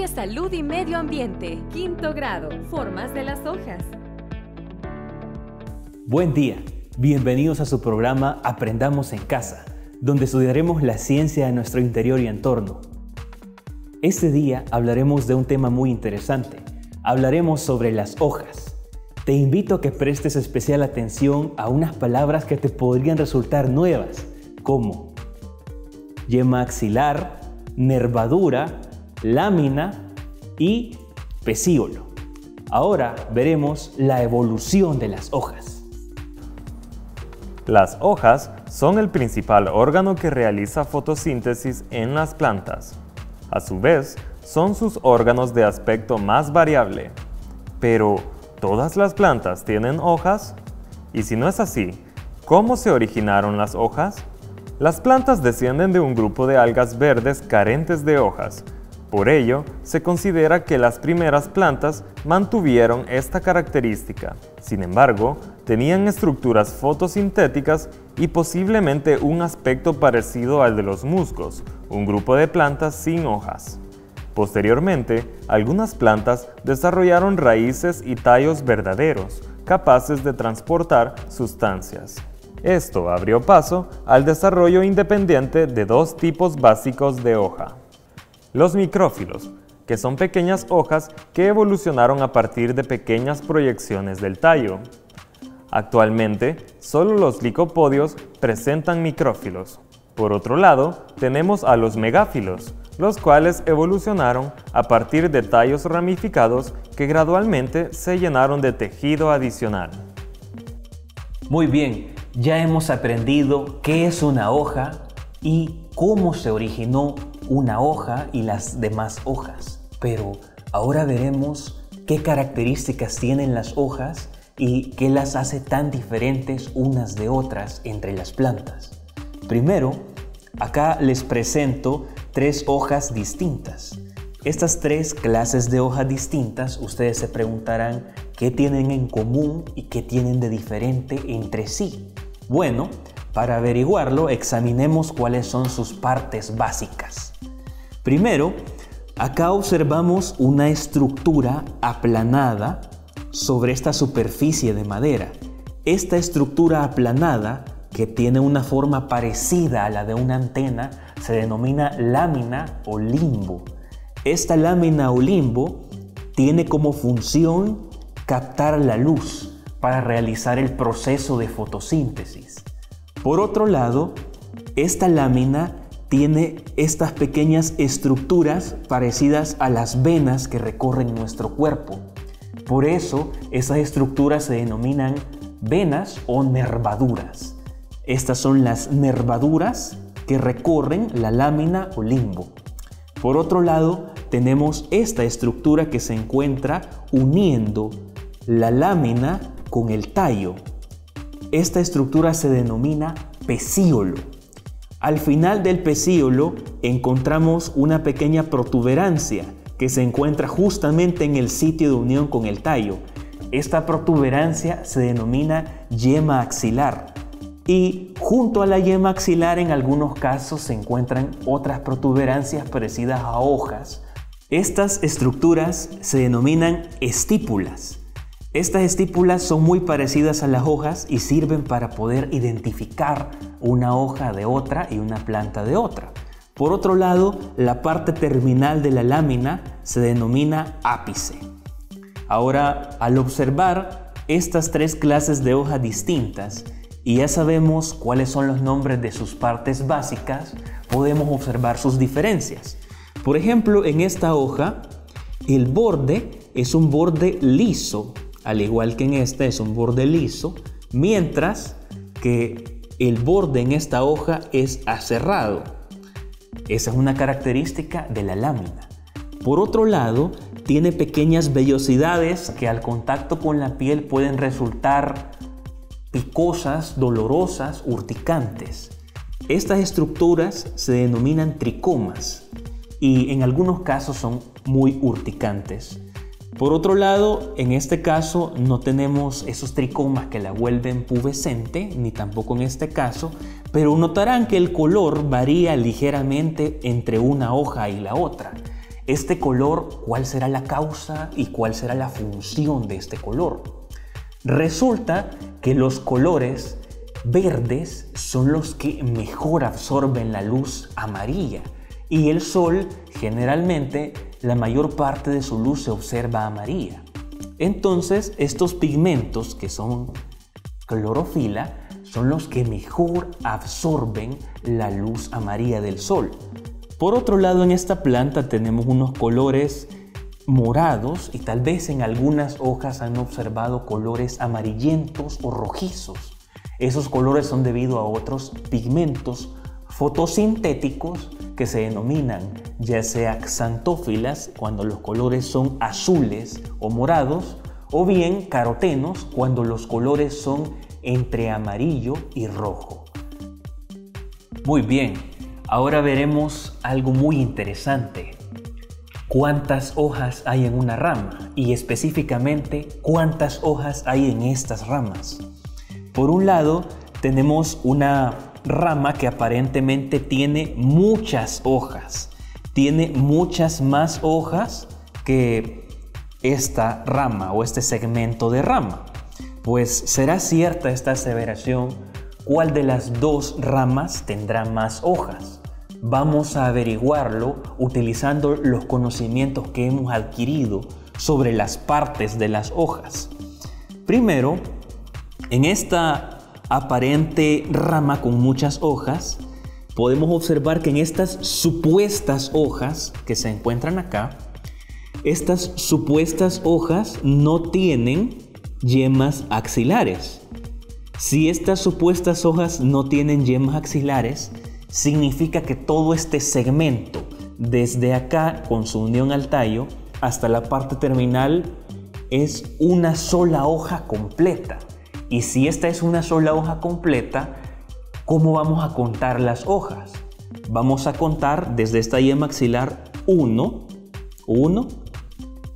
Estudia Salud y Medio Ambiente, quinto grado, formas de las hojas. Buen día, bienvenidos a su programa Aprendamos en Casa, donde estudiaremos la ciencia de nuestro interior y entorno. Este día hablaremos de un tema muy interesante. Hablaremos sobre las hojas. Te invito a que prestes especial atención a unas palabras que te podrían resultar nuevas, como yema axilar, nervadura, lámina y pecíolo. Ahora veremos la evolución de las hojas. Las hojas son el principal órgano que realiza fotosíntesis en las plantas. A su vez, son sus órganos de aspecto más variable. Pero, ¿todas las plantas tienen hojas? Y si no es así, ¿cómo se originaron las hojas? Las plantas descienden de un grupo de algas verdes carentes de hojas. Por ello, se considera que las primeras plantas mantuvieron esta característica. Sin embargo, tenían estructuras fotosintéticas y posiblemente un aspecto parecido al de los musgos, un grupo de plantas sin hojas. Posteriormente, algunas plantas desarrollaron raíces y tallos verdaderos, capaces de transportar sustancias. Esto abrió paso al desarrollo independiente de dos tipos básicos de hoja. Los micrófilos, que son pequeñas hojas que evolucionaron a partir de pequeñas proyecciones del tallo. Actualmente, solo los licopodios presentan micrófilos. Por otro lado, tenemos a los megáfilos, los cuales evolucionaron a partir de tallos ramificados que gradualmente se llenaron de tejido adicional. Muy bien, ya hemos aprendido qué es una hoja y cómo se originó una hoja y las demás hojas. Pero ahora veremos qué características tienen las hojas y qué las hace tan diferentes unas de otras entre las plantas. Primero, acá les presento tres hojas distintas. Estas tres clases de hojas distintas, ustedes se preguntarán qué tienen en común y qué tienen de diferente entre sí. Bueno, para averiguarlo, examinemos cuáles son sus partes básicas. Primero, acá observamos una estructura aplanada sobre esta superficie de madera. Esta estructura aplanada, que tiene una forma parecida a la de una antena, se denomina lámina o limbo. Esta lámina o limbo tiene como función captar la luz para realizar el proceso de fotosíntesis. Por otro lado, esta lámina tiene estas pequeñas estructuras parecidas a las venas que recorren nuestro cuerpo. Por eso, esas estructuras se denominan venas o nervaduras. Estas son las nervaduras que recorren la lámina o limbo. Por otro lado, tenemos esta estructura que se encuentra uniendo la lámina con el tallo. Esta estructura se denomina pecíolo. Al final del pecíolo encontramos una pequeña protuberancia que se encuentra justamente en el sitio de unión con el tallo. Esta protuberancia se denomina yema axilar. Y junto a la yema axilar en algunos casos se encuentran otras protuberancias parecidas a hojas. Estas estructuras se denominan estípulas. Estas estípulas son muy parecidas a las hojas y sirven para poder identificar una hoja de otra y una planta de otra. Por otro lado, la parte terminal de la lámina se denomina ápice. Ahora, al observar estas tres clases de hojas distintas y ya sabemos cuáles son los nombres de sus partes básicas, podemos observar sus diferencias. Por ejemplo, en esta hoja, el borde es un borde liso, al igual que en esta es un borde liso, mientras que el borde en esta hoja es aserrado. Esa es una característica de la lámina. Por otro lado, tiene pequeñas vellosidades que al contacto con la piel pueden resultar picosas, dolorosas, urticantes. Estas estructuras se denominan tricomas y en algunos casos son muy urticantes. Por otro lado, en este caso no tenemos esos tricomas que la vuelven pubescente, ni tampoco en este caso, pero notarán que el color varía ligeramente entre una hoja y la otra. Este color, ¿cuál será la causa y cuál será la función de este color? Resulta que los colores verdes son los que mejor absorben la luz amarilla y el sol generalmente la mayor parte de su luz se observa amarilla. Entonces estos pigmentos que son clorofila son los que mejor absorben la luz amarilla del sol. Por otro lado, en esta planta tenemos unos colores morados y tal vez en algunas hojas han observado colores amarillentos o rojizos. Esos colores son debido a otros pigmentos fotosintéticos que se denominan ya sea xantófilas cuando los colores son azules o morados, o bien carotenos cuando los colores son entre amarillo y rojo. Muy bien, ahora veremos algo muy interesante. ¿Cuántas hojas hay en una rama? Y específicamente, ¿cuántas hojas hay en estas ramas? Por un lado, tenemos una rama que aparentemente tiene muchas hojas. Tiene muchas más hojas que esta rama o este segmento de rama. Pues será cierta esta aseveración. ¿Cuál de las dos ramas tendrá más hojas? Vamos a averiguarlo utilizando los conocimientos que hemos adquirido sobre las partes de las hojas. Primero, en esta aparente rama con muchas hojas, podemos observar que en estas supuestas hojas que se encuentran acá, estas supuestas hojas no tienen yemas axilares. Si estas supuestas hojas no tienen yemas axilares, significa que todo este segmento, desde acá con su unión al tallo hasta la parte terminal, es una sola hoja completa. Y si esta es una sola hoja completa, ¿cómo vamos a contar las hojas? Vamos a contar desde esta yema axilar 1,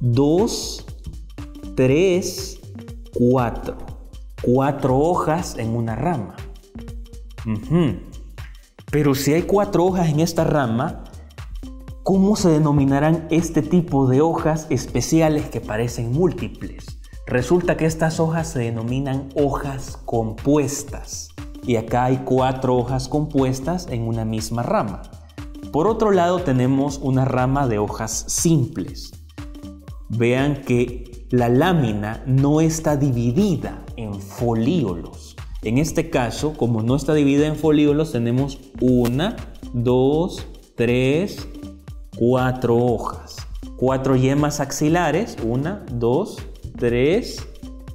2, 3, 4. 4 hojas en una rama. Pero si hay 4 hojas en esta rama, ¿cómo se denominarán este tipo de hojas especiales que parecen múltiples? Resulta que estas hojas se denominan hojas compuestas. Y acá hay 4 hojas compuestas en una misma rama. Por otro lado, tenemos una rama de hojas simples. Vean que la lámina no está dividida en folíolos. En este caso, como no está dividida en folíolos, tenemos 1, 2, 3, 4 hojas. 4 yemas axilares, 1, 2, 3,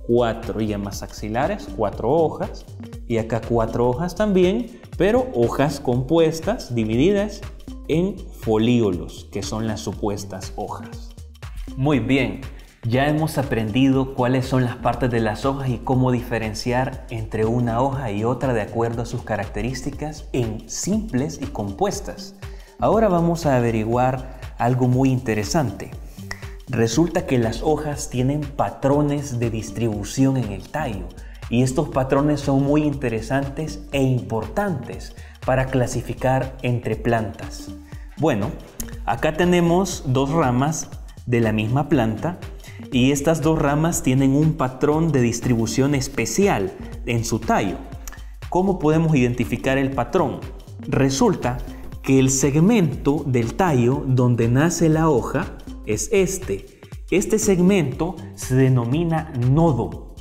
4 yemas axilares, 4 hojas. Y acá 4 hojas también, pero hojas compuestas, divididas en folíolos, que son las supuestas hojas. Muy bien. Ya hemos aprendido cuáles son las partes de las hojas y cómo diferenciar entre una hoja y otra de acuerdo a sus características en simples y compuestas. Ahora vamos a averiguar algo muy interesante. Resulta que las hojas tienen patrones de distribución en el tallo y estos patrones son muy interesantes e importantes para clasificar entre plantas. Bueno, acá tenemos 2 ramas de la misma planta. Y estas 2 ramas tienen un patrón de distribución especial en su tallo. ¿Cómo podemos identificar el patrón? Resulta que el segmento del tallo donde nace la hoja es este. Este segmento se denomina nodo.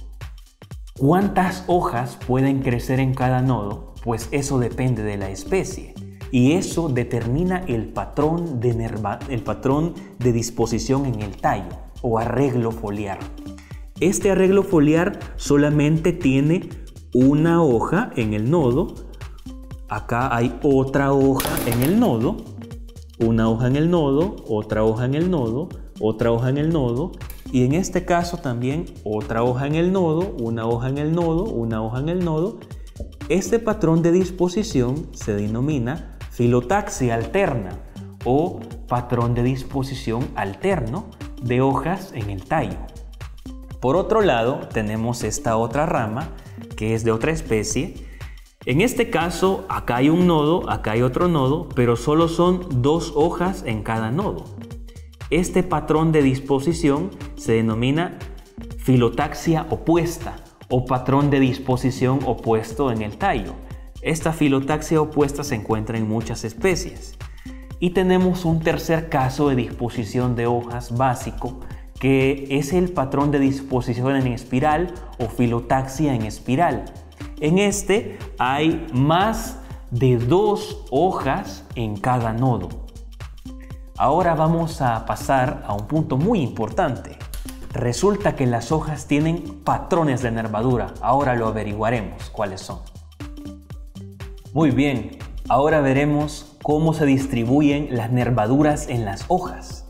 ¿Cuántas hojas pueden crecer en cada nodo? Pues eso depende de la especie. Y eso determina el patrón de disposición en el tallo o arreglo foliar. Este arreglo foliar solamente tiene una hoja en el nodo. Acá hay otra hoja en el nodo, una hoja en el nodo, otra hoja en el nodo, otra hoja en el nodo, y en este caso también otra hoja en el nodo, una hoja en el nodo, una hoja en el nodo. Este patrón de disposición se denomina filotaxia alterna o patrón de disposición alterno de hojas en el tallo. Por otro lado, tenemos esta otra rama que es de otra especie. En este caso, acá hay un nodo, acá hay otro nodo, pero solo son 2 hojas en cada nodo. Este patrón de disposición se denomina filotaxia opuesta o patrón de disposición opuesto en el tallo. Esta filotaxia opuesta se encuentra en muchas especies. Y tenemos un tercer caso de disposición de hojas básico, que es el patrón de disposición en espiral o filotaxia en espiral. En este hay más de 2 hojas en cada nodo. Ahora vamos a pasar a un punto muy importante. Resulta que las hojas tienen patrones de nervadura. Ahora lo averiguaremos cuáles son. Muy bien, ahora veremos cómo se distribuyen las nervaduras en las hojas.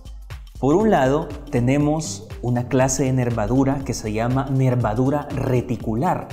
Por un lado, tenemos una clase de nervadura que se llama nervadura reticular.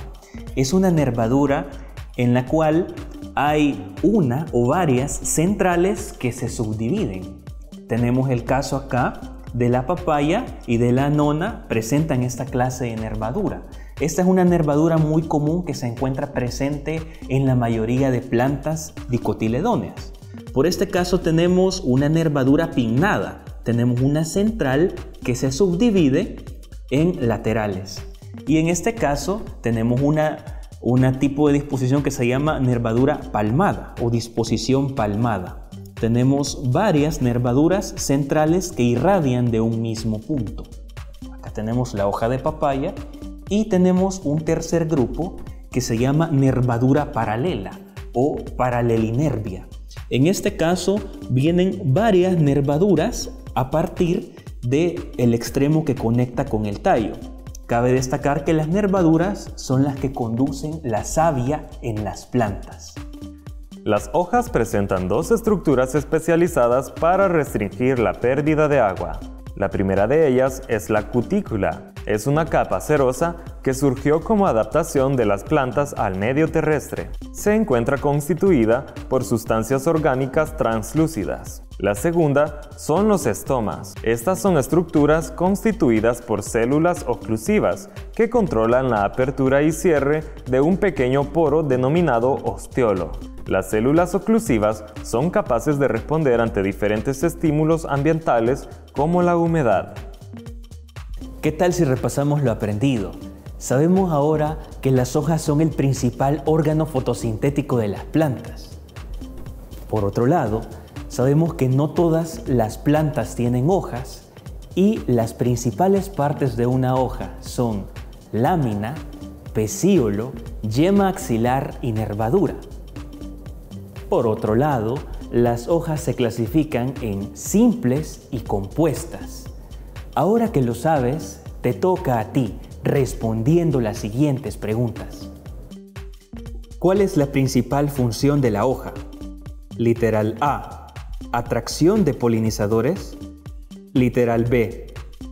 Es una nervadura en la cual hay una o varias centrales que se subdividen. Tenemos el caso acá de la papaya y de la nona, presentan esta clase de nervadura. Esta es una nervadura muy común que se encuentra presente en la mayoría de plantas dicotiledóneas. Por este caso tenemos una nervadura pinnada. Tenemos una central que se subdivide en laterales. Y en este caso tenemos una tipo de disposición que se llama nervadura palmada o disposición palmada. Tenemos varias nervaduras centrales que irradian de un mismo punto. Acá tenemos la hoja de papaya y tenemos un tercer grupo que se llama nervadura paralela o paralelinervia. En este caso vienen varias nervaduras a partir del extremo que conecta con el tallo. Cabe destacar que las nervaduras son las que conducen la savia en las plantas. Las hojas presentan 2 estructuras especializadas para restringir la pérdida de agua. La primera de ellas es la cutícula. Es una capa cerosa que surgió como adaptación de las plantas al medio terrestre. Se encuentra constituida por sustancias orgánicas translúcidas. La segunda son los estomas. Estas son estructuras constituidas por células oclusivas que controlan la apertura y cierre de un pequeño poro denominado ostiolo. Las células oclusivas son capaces de responder ante diferentes estímulos ambientales como la humedad. ¿Qué tal si repasamos lo aprendido? Sabemos ahora que las hojas son el principal órgano fotosintético de las plantas. Por otro lado, sabemos que no todas las plantas tienen hojas y las principales partes de una hoja son lámina, pecíolo, yema axilar y nervadura. Por otro lado, las hojas se clasifican en simples y compuestas. Ahora que lo sabes, te toca a ti respondiendo las siguientes preguntas. ¿Cuál es la principal función de la hoja? Literal A, atracción de polinizadores. Literal B,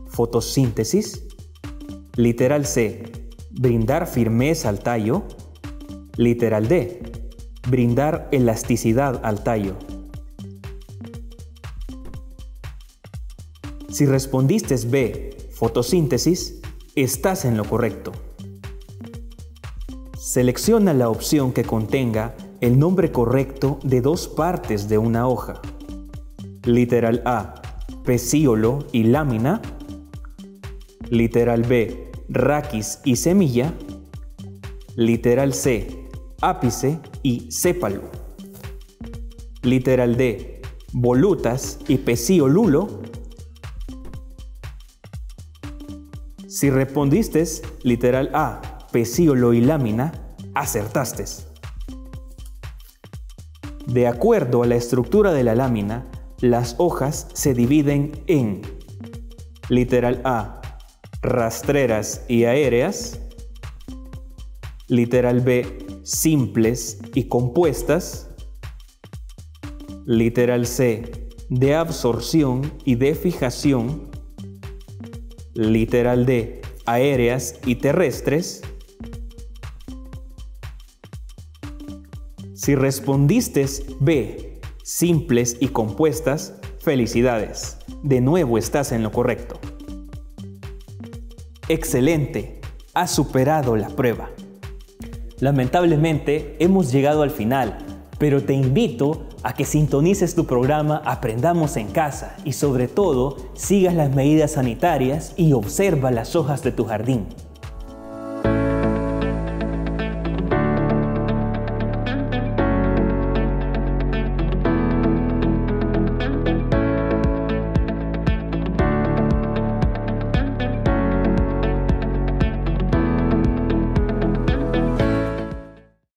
fotosíntesis. Literal C, brindar firmeza al tallo. Literal D, brindar elasticidad al tallo. Si respondiste B, fotosíntesis, estás en lo correcto. Selecciona la opción que contenga el nombre correcto de 2 partes de una hoja. Literal A, pecíolo y lámina. Literal B, raquis y semilla. Literal C, ápice y sépalo. Literal D, volutas y pecíolulo. Si respondiste literal A, pecíolo y lámina, acertaste. De acuerdo a la estructura de la lámina, las hojas se dividen en literal A, rastreras y aéreas. Literal B, simples y compuestas. Literal C, de absorción y de fijación. Literal D, aéreas y terrestres. Si respondiste B, simples y compuestas, felicidades. De nuevo estás en lo correcto. Excelente, has superado la prueba. Lamentablemente hemos llegado al final, pero te invito a que sintonices tu programa Aprendamos en Casa y sobre todo sigas las medidas sanitarias y observa las hojas de tu jardín.